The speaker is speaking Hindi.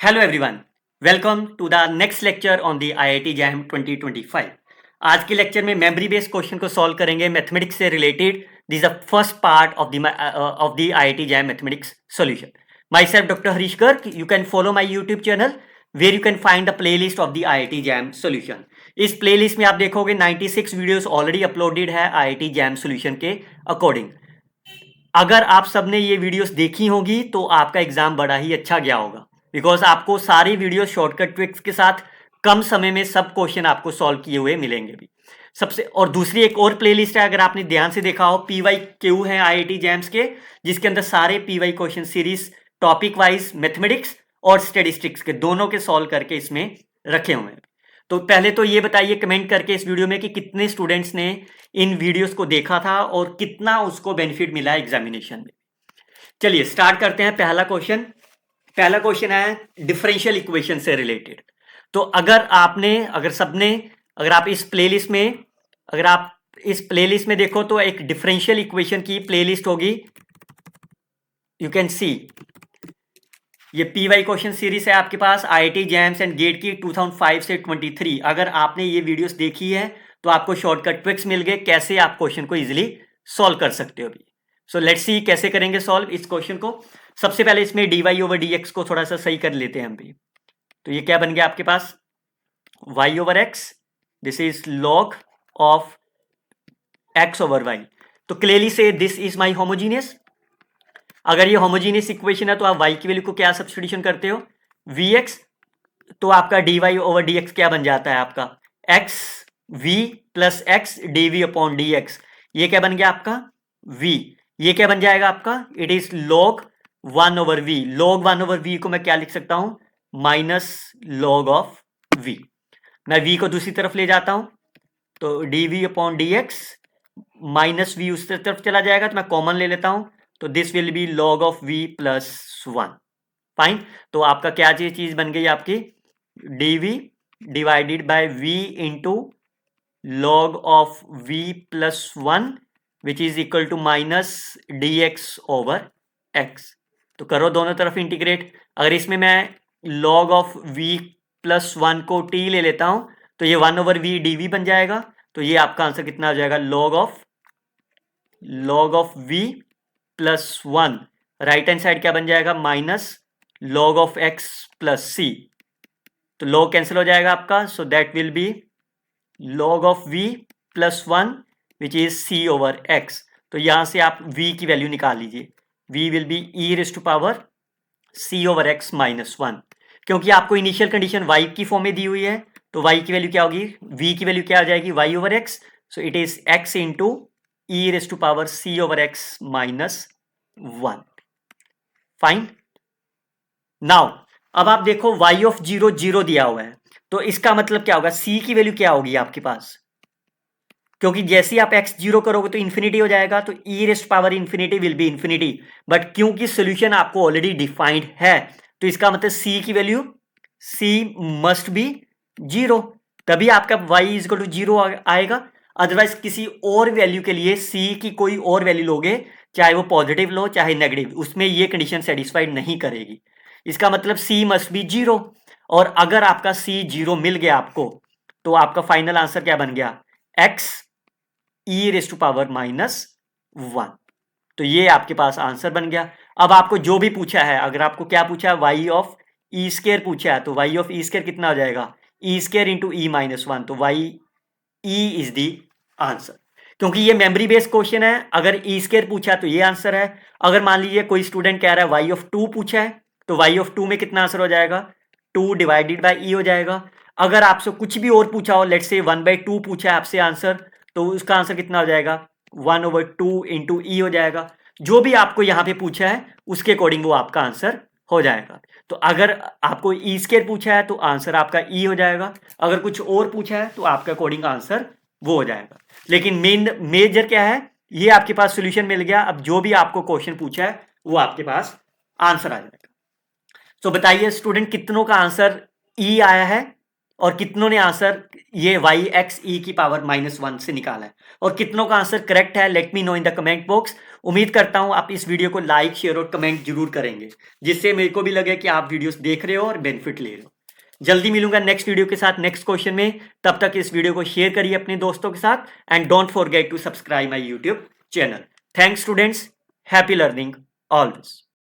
Hello everyone, welcome to the next lecture on the IIT JAM 2025। आज के लेक्चर में मेमोरी बेस्ड क्वेश्चन को सॉल्व करेंगे मैथमेटिक्स से related. This is the first part of the IIT JAM mathematics solution. Myself doctor Harish Garg, you can follow my YouTube channel where you can find the playlist of the IIT JAM solution. इस प्ले लिस्ट में आप देखोगे 96 वीडियोस ऑलरेडी अपलोडेड है आईआईटी जैम सॉल्यूशन के अकॉर्डिंग। अगर आप सबने ये वीडियोस देखी होगी तो आपका एग्जाम बड़ा ही अच्छा गया होगा, बिकॉज आपको सारी वीडियो शॉर्टकट ट्रिक्स के साथ कम समय में सब क्वेश्चन आपको सॉल्व किए हुए मिलेंगे भी। सबसे और दूसरी एक और प्लेलिस्ट है, अगर आपने ध्यान से देखा हो, पीवाई क्यू है आईआईटी जैम्स के, जिसके अंदर सारे PY question series topic wise mathematics और स्टेटिस्टिक्स के दोनों के सॉल्व करके इसमें रखे हुए हैं। तो पहले तो ये बताइए कमेंट करके इस वीडियो में कि कितने स्टूडेंट्स ने इन वीडियोस को देखा था और कितना उसको बेनिफिट मिला एग्जामिनेशन में। चलिए स्टार्ट करते हैं। पहला क्वेश्चन है डिफरेंशियल इक्वेशन से रिलेटेड। तो अगर आप इस प्लेलिस्ट में देखो तो एक डिफरेंशियल इक्वेशन की प्लेलिस्ट होगी। यू कैन सी ये पीवाई क्वेश्चन सीरीज है आपके पास आईआईटी जैम्स एंड गेट की 2005 से 23। अगर आपने ये वीडियोस देखी है तो आपको शॉर्टकट ट्रिक्स मिल गए कैसे आप क्वेश्चन को इजीली सॉल्व कर सकते हो भी। सो लेट्स सी कैसे करेंगे सॉल्व इस क्वेश्चन को। सबसे पहले इसमें dy ओवर dx को थोड़ा सा सही कर लेते हैं हम भी। तो ये क्या बन गया आपके पास, y over x, this is log of x over y। तो क्लियरली से दिस इज माई होमोजीनियस। अगर ये होमोजीनियस इक्वेशन है तो आप y की वैल्यू को क्या सब्स्टिट्यूशन करते हो, vx। तो आपका dy ओवर dx क्या बन जाता है आपका, x v plus x dv upon dx। ये क्या बन गया आपका v। ये क्या बन जाएगा आपका, it is log 1 over v। log 1 over v को मैं क्या लिख सकता हूं, माइनस log ऑफ v। मैं v को दूसरी तरफ ले जाता हूं तो dv upon dx minus v उस तरफ चला जाएगा तो मैं कॉमन ले लेता हूं तो this will be log of v plus 1। Fine. तो आपका क्या चीज बन गई आपकी, dv divided by v into log of v plus 1 which is equal to minus dx over x। तो करो दोनों तरफ इंटीग्रेट। अगर इसमें मैं log ऑफ v प्लस 1 को t ले लेता हूं तो ये 1 ओवर v dv बन जाएगा। तो ये आपका आंसर कितना आ जाएगा, log of v plus 1। Right hand side क्या बन जाएगा, minus log of x plus c। तो log कैंसिल हो जाएगा आपका, so that will be log of v plus 1 which is c over x। तो यहां से आप v की वैल्यू निकाल लीजिए, v will be e raise to power c over x minus 1। क्योंकि आपको इनिशियल कंडीशन y की फॉर्म में दी हुई है तो y की वैल्यू क्या होगी, v की वैल्यू क्या आ जाएगी, y over x। So it is x into e raise to power c over x minus 1। Fine. Now अब आप देखो y ऑफ 0 0 दिया हुआ है तो इसका मतलब क्या होगा, c की वैल्यू क्या होगी आपके पास, क्योंकि जैसे ही आप x 0 करोगे तो इंफिनिटी हो जाएगा तो e rest power infinity will be infinity. But क्योंकि सोल्यूशन आपको ऑलरेडी डिफाइंड है तो इसका मतलब c की वैल्यू c मस्ट बी 0, तभी आपका y इज इक्वल टू 0 आएगा। अदरवाइज किसी और वैल्यू के लिए c की कोई और वैल्यू लोगे, चाहे वो पॉजिटिव लो चाहे नेगेटिव, उसमें ये कंडीशन सेटिस्फाइड नहीं करेगी। इसका मतलब c मस्ट बी 0। और अगर आपका c 0 मिल गया आपको तो आपका फाइनल आंसर क्या बन गया, x e raise to power minus 1। तो ये आपके पास आंसर बन गया। अब आपको जो भी पूछा है, अगर आपको क्या पूछा है, y ऑफ e स्केयर पूछा है तो y ऑफ e स्केयर कितना हो जाएगा, e square into e minus 1। तो y e is the answer. क्योंकि ये मेमोरी बेस्ड क्वेश्चन है, अगर e स्केयर पूछा तो ये आंसर है। अगर मान लीजिए कोई स्टूडेंट कह रहा है y ऑफ 2 पूछा है तो y ऑफ 2 में कितना आंसर हो जाएगा, 2 डिवाइडेड बाई e हो जाएगा। अगर आपसे कुछ भी और पूछा हो, लेट्स से 1/2 पूछा है आपसे आंसर, तो उसका आंसर कितना हो जाएगा, 1 ओवर 2 इंटू ई हो जाएगा। जो भी आपको यहाँ पे पूछा है उसके अकॉर्डिंग वो आपका आंसर हो जाएगा। तो अगर आपको ई स्केयर पूछा है तो आंसर आपका ई हो जाएगा, अगर कुछ और पूछा है तो आपका अकॉर्डिंग आंसर वो हो जाएगा। लेकिन मेजर क्या है, ये आपके पास सोल्यूशन मिल गया। अब जो भी आपको क्वेश्चन पूछा है वो आपके पास आंसर आ जाएगा। तो बताइए स्टूडेंट कितनों का आंसर ई आया है और कितनों ने आंसर ये वाई एक्स ई की पावर -1 से निकाला है, और कितनों का आंसर करेक्ट है, let me know in the comment box. उम्मीद करता हूं आप इस वीडियो को लाइक, शेयर और कमेंट जरूर करेंगे, जिससे मेरे को भी लगे कि आप वीडियोस देख रहे हो और बेनिफिट ले रहे हो। जल्दी मिलूंगा नेक्स्ट वीडियो के साथ, नेक्स्ट क्वेश्चन में। तब तक इस वीडियो को शेयर करिए अपने दोस्तों के साथ, and don't forget to subscribe my YouTube channel. Thanks students, happy learning always.